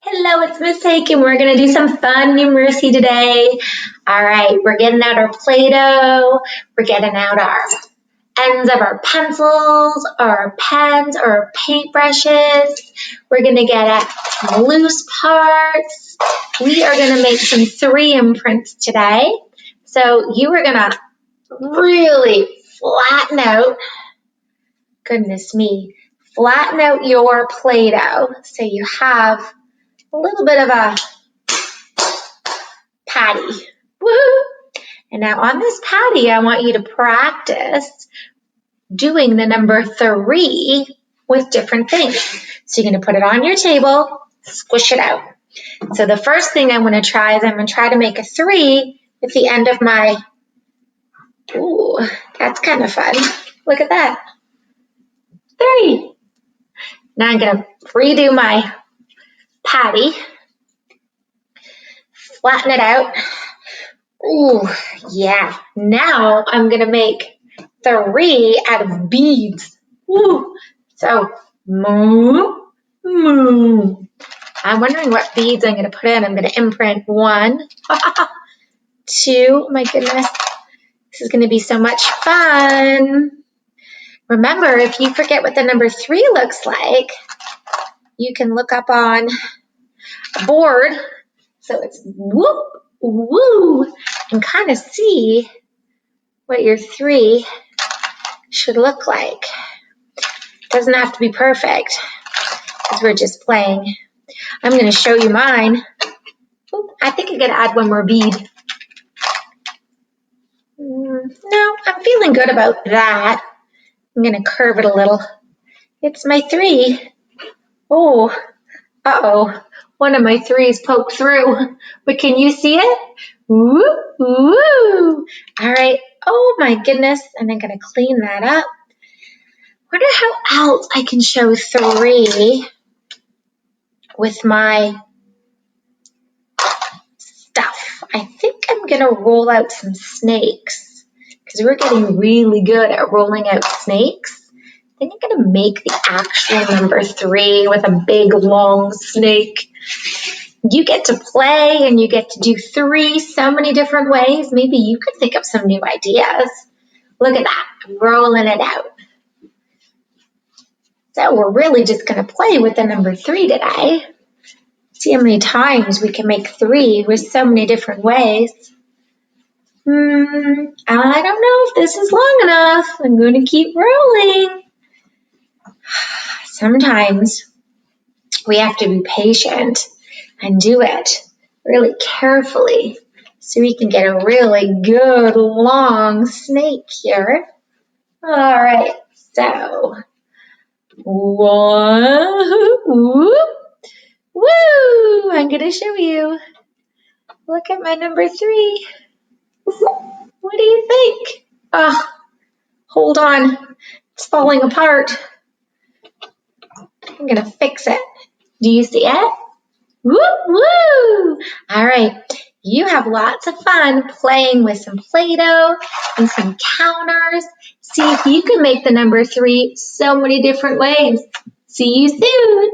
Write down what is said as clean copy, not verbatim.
Hello, it's Miss Hake, and we're going to do some fun numeracy today. All right, we're getting out our Play-Doh. We're getting out our ends of our pencils, or our pens, or our paintbrushes. We're going to get at some loose parts. We are going to make some 3 imprints today. So you are going to really flatten out, goodness me, flatten out your Play-Doh so you have a little bit of a patty. Woo! And now on this patty, I want you to practice doing the number 3 with different things. So you're going to put it on your table, squish it out. So the first thing I'm going to try is I'm going to try to make a 3 at the end of my, ooh, that's kind of fun. Look at that. 3. Now I'm going to redo my patty. Flatten it out. Ooh, yeah. Now I'm going to make 3 out of beads. Ooh. So, moo, moo. I'm wondering what beads I'm going to put in. I'm going to imprint 1, 2. My goodness. This is going to be so much fun. Remember, if you forget what the number 3 looks like, you can look up on a board. So it's whoop, woo, and kind of see what your 3 should look like. Doesn't have to be perfect because we're just playing. I'm going to show you mine. Oop, I think I'm going to add 1 more bead. No, I'm feeling good about that. I'm going to curve it a little. It's my 3. Oh, uh-oh. One of my 3s poked through, but can you see it? Woo, woo. All right. Oh my goodness. And I'm going to clean that up. Wonder how else I can show 3 with my stuff. I think I'm going to roll out some snakes because we're getting really good at rolling out snakes. I think I'm going to make the actual number 3 with a big long snake. You get to play and you get to do 3 so many different ways. Maybe you could think of some new ideas. Look at that, I'm rolling it out. So we're really just going to play with the number 3 today. See how many times we can make 3 with so many different ways. I don't know if this is long enough. I'm going to keep rolling. Sometimes we have to be patient and do it really carefully so we can get a really good long snake here. All right, so 1, woo, woo, I'm gonna show you. Look at my number 3. What do you think? Oh, hold on, it's falling apart. I'm gonna fix it. Do you see it? Woo, woo! All right, you have lots of fun playing with some Play-Doh and some counters. See if you can make the number 3 so many different ways. See you soon.